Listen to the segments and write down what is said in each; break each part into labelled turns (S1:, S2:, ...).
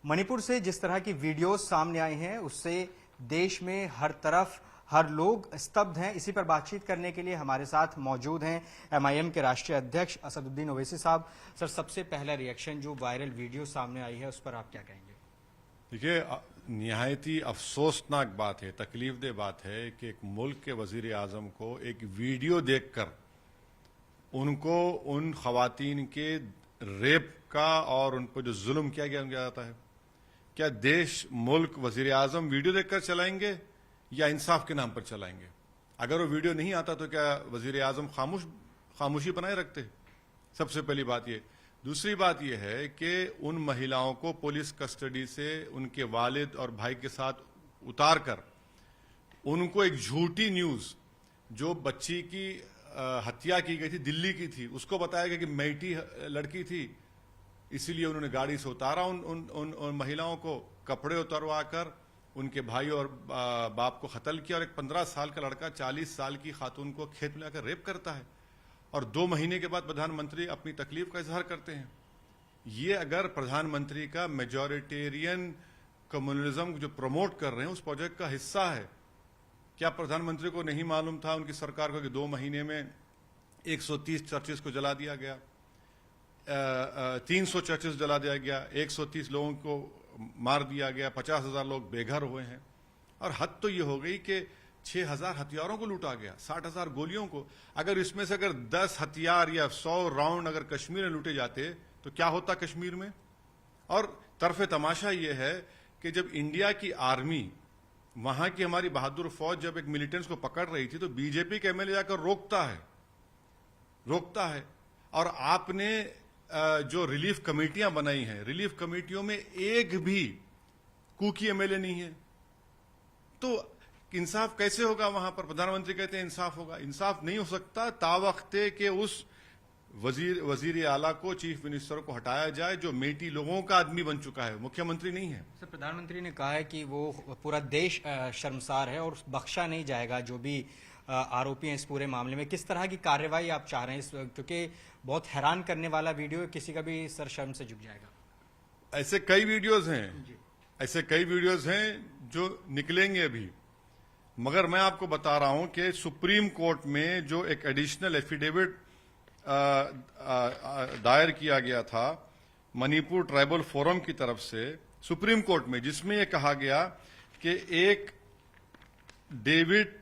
S1: मणिपुर से जिस तरह की वीडियोस सामने आई हैं उससे देश में हर तरफ हर लोग स्तब्ध हैं। इसी पर बातचीत करने के लिए हमारे साथ मौजूद हैं एमआईएम के राष्ट्रीय अध्यक्ष असदुद्दीन ओवैसी साहब। सर, सबसे पहला रिएक्शन जो वायरल वीडियो सामने आई है उस पर आप क्या कहेंगे?
S2: देखिए, निहायत ही अफसोसनाक बात है, तकलीफदेह बात है कि एक मुल्क के वजीर आजम को एक वीडियो देखकर उनको उन खवातीन के रेप का और उन पर जो जुल्म किया गया जाता है। क्या देश, मुल्क, वजीर आजम वीडियो देखकर चलाएंगे या इंसाफ के नाम पर चलाएंगे? अगर वो वीडियो नहीं आता तो क्या वजीर आजम खामोशी बनाए रखते? सबसे पहली बात ये। दूसरी बात यह है कि उन महिलाओं को पुलिस कस्टडी से उनके वालिद और भाई के साथ उतार कर उनको एक झूठी न्यूज, जो बच्ची की हत्या की गई थी, दिल्ली की थी, उसको बताया गया कि मैटी लड़की थी, इसीलिए उन्होंने गाड़ी से उतारा उन महिलाओं को, कपड़े उतरवा कर उनके भाई और बाप को कत्ल किया। और एक 15 साल का लड़का 40 साल की खातून को खेत में लाकर रेप करता है और 2 महीने के बाद प्रधानमंत्री अपनी तकलीफ का इजहार करते हैं। ये अगर प्रधानमंत्री का मेजॉरिटेरियन कम्युनलिज्म जो प्रमोट कर रहे हैं उस प्रोजेक्ट का हिस्सा है, क्या प्रधानमंत्री को नहीं मालूम था, उनकी सरकार को, कि 2 महीने में 130 चर्चेस को जला दिया गया, 300 चर्चेस जला दिया गया, 130 लोगों को मार दिया गया, 50,000 लोग बेघर हुए हैं। और हद तो ये हो गई कि 6,000 हथियारों को लूटा गया, 60,000 गोलियों को। अगर इसमें से अगर 10 हथियार या 100 राउंड अगर कश्मीर में लूटे जाते तो क्या होता कश्मीर में? और तरफे तमाशा यह है कि जब इंडिया की आर्मी, वहां की हमारी बहादुर फौज जब एक मिलिटेंट्स को पकड़ रही थी तो बीजेपी के एमएलए जाकर रोकता है। और आपने जो रिलीफ कमेटियां बनाई हैं, रिलीफ कमेटियों में एक भी कुकी एमएलए नहीं है, तो इंसाफ कैसे होगा वहां पर? प्रधानमंत्री कहते हैं इंसाफ होगा, इंसाफ नहीं हो सकता तावख्ते के उस वजीर आला को, चीफ मिनिस्टर को हटाया जाए जो मेटी लोगों का आदमी बन चुका है, मुख्यमंत्री नहीं है।
S1: सर, प्रधानमंत्री ने कहा है कि वो पूरा देश शर्मसार है और बख्शा नहीं जाएगा जो भी आरोपी हैं इस पूरे मामले में। किस तरह की कार्रवाई आप चाह रहे हैं? क्योंकि बहुत हैरान करने वाला वीडियो, किसी का भी सर शर्म से झुक जाएगा।
S2: ऐसे कई वीडियोज हैं जो निकलेंगे अभी, मगर मैं आपको बता रहा हूं कि सुप्रीम कोर्ट में जो एक एडिशनल एफिडेविट दायर किया गया था मणिपुर ट्राइबल फोरम की तरफ से सुप्रीम कोर्ट में, जिसमें यह कहा गया कि एक डेविड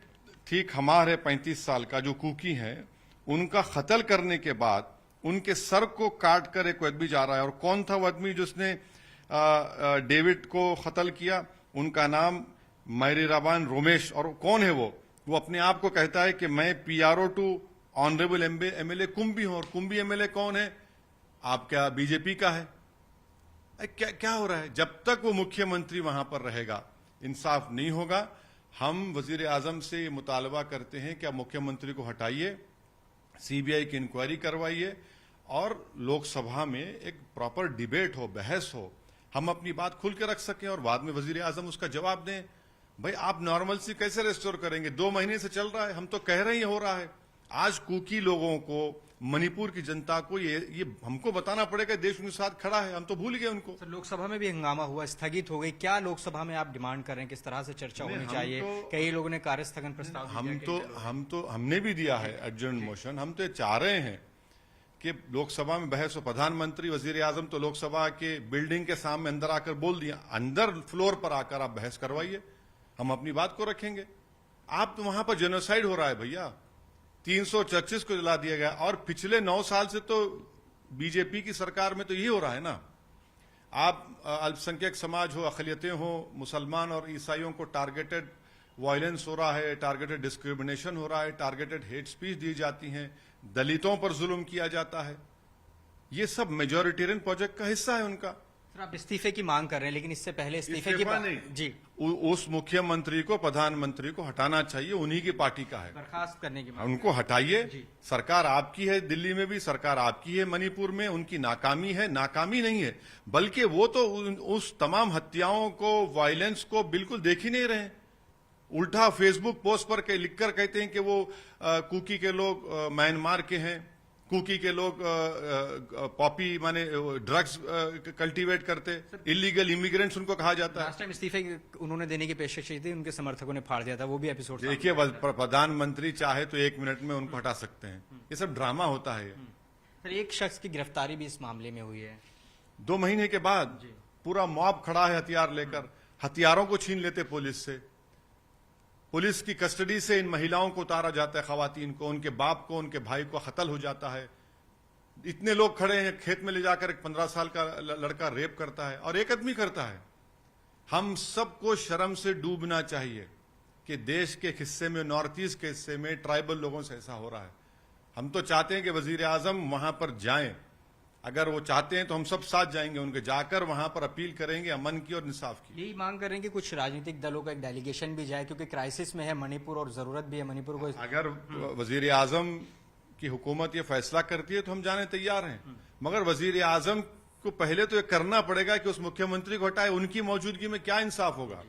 S2: ठीक हमार है 35 साल का, जो कुकी है, उनका कत्ल करने के बाद उनके सर को काट कर एक आदमी जा रहा है। और कौन था वो आदमी जिसने डेविड को कत्ल किया? उनका नाम मैरीराबान रोमेश। और कौन है वो अपने आप को कहता है कि मैं PRO टू ऑनरेबल एमएलए कुंभी हूं। और कुंभी एमएलए कौन है? आपका बीजेपी का है। क्या हो रहा है? जब तक वो मुख्यमंत्री वहां पर रहेगा इंसाफ नहीं होगा। हम वजीर आजम से ये मुतालबा करते हैं कि आप मुख्यमंत्री को हटाइए, सीबीआई की इंक्वायरी करवाइए और लोकसभा में एक प्रॉपर डिबेट हो, बहस हो, हम अपनी बात खुल के रख सकें और बाद में वजीर आजम उसका जवाब दें। भाई, आप नॉर्मल सी कैसे रेस्टोर करेंगे? 2 महीने से चल रहा है, हम तो कह रहे हैं हो रहा है। आज कुकी लोगों को, मणिपुर की जनता को ये हमको बताना पड़ेगा, देश उनके साथ खड़ा है, हम तो भूल गए उनको।
S1: सर, लोकसभा में भी हंगामा हुआ, स्थगित हो गई। क्या लोकसभा में आप डिमांड कर रहे हैं? किस तरह से चर्चा होनी चाहिए? कई लोगों ने कार्य स्थगन प्रस्ताव
S2: हमने भी दिया है एडजर्न मोशन। हम तो ये चाह रहे हैं कि लोकसभा में बहस हो। प्रधानमंत्री, वजीर आजम तो लोकसभा के बिल्डिंग के सामने अंदर आकर बोल दिया, अंदर फ्लोर पर आकर आप बहस करवाइए, हम अपनी बात को रखेंगे। आप तो वहां पर जेनोसाइड हो रहा है भैया, 300 चर्चेस को जला दिया गया। और पिछले 9 साल से तो बीजेपी की सरकार में तो ये हो रहा है ना। आप अल्पसंख्यक समाज हो, अक़लियतें हो, मुसलमान और ईसाइयों को टारगेटेड वायलेंस हो रहा है, टारगेटेड डिस्क्रिमिनेशन हो रहा है, टारगेटेड हेट स्पीच दी जाती हैं, दलितों पर जुल्म किया जाता है। ये सब मेजॉरिटेरियन प्रोजेक्ट का हिस्सा है उनका।
S1: सर, आप इस्तीफे की मांग कर रहे हैं, लेकिन इससे पहले इस्तीफे की
S2: नहीं
S1: जी,
S2: उस मुख्यमंत्री को, प्रधानमंत्री को हटाना चाहिए, उन्हीं की पार्टी का है,
S1: बर्खास्त करने की मांग।
S2: उनको हटाइए। सरकार आपकी है, दिल्ली में भी सरकार आपकी है, मणिपुर में उनकी नाकामी है, नाकामी नहीं है, बल्कि वो तो उस तमाम हत्याओं को, वायलेंस को बिल्कुल देख ही नहीं रहे। उल्टा फेसबुक पोस्ट पर लिखकर कहते हैं कि वो कुकी के लोग म्यांमार के हैं, कुकी के लोग पॉपी माने ड्रग्स कल्टीवेट करते, इलीगल इमिग्रेंट्स उनको कहा जाता है।
S1: लास्ट टाइम इस्तीफे उन्होंने देने की पेशकश की थी, उनके समर्थकों ने फाड़ दिया था, वो भी एपिसोड।
S2: देखिए, प्रधानमंत्री चाहे तो 1 मिनट में उनको हटा सकते हैं। ये सब ड्रामा होता है।
S1: सर, एक शख्स की गिरफ्तारी भी इस मामले में हुई है।
S2: 2 महीने के बाद पूरा मॉब खड़ा है हथियार लेकर, हथियारों को छीन लेते पुलिस से। पुलिस की कस्टडी से इन महिलाओं को उतारा जाता है, खवातीन को, उनके बाप को, उनके भाई को कत्ल हो जाता है। इतने लोग खड़े हैं, खेत में ले जाकर एक 15 साल का लड़का रेप करता है, और एक आदमी करता है। हम सबको शर्म से डूबना चाहिए कि देश के हिस्से में, नॉर्थ ईस्ट के हिस्से में ट्राइबल लोगों से ऐसा हो रहा है। हम तो चाहते हैं कि वजीर आजम वहां पर जाएं। अगर वो चाहते हैं तो हम सब साथ जाएंगे, उनके जाकर वहां पर अपील करेंगे अमन की और इंसाफ की।
S1: यही मांग कर रहे हैं कि कुछ राजनीतिक दलों का एक डेलीगेशन भी जाए, क्योंकि क्राइसिस में है मणिपुर और जरूरत भी है मणिपुर को।
S2: अगर वजीर आजम की हुकूमत ये फैसला करती है तो हम जाने तैयार हैं, मगर वजीर आजम को पहले तो ये करना पड़ेगा कि उस मुख्यमंत्री को हटाए। उनकी मौजूदगी में क्या इंसाफ होगा?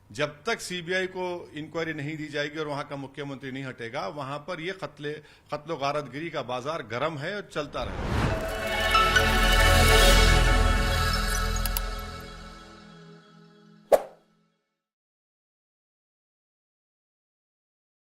S2: जब तक सीबीआई को इंक्वायरी नहीं दी जाएगी और वहां का मुख्यमंत्री नहीं हटेगा, वहां पर यह कत्लो गारतगिरी का बाजार गर्म है और चलता रहेगा।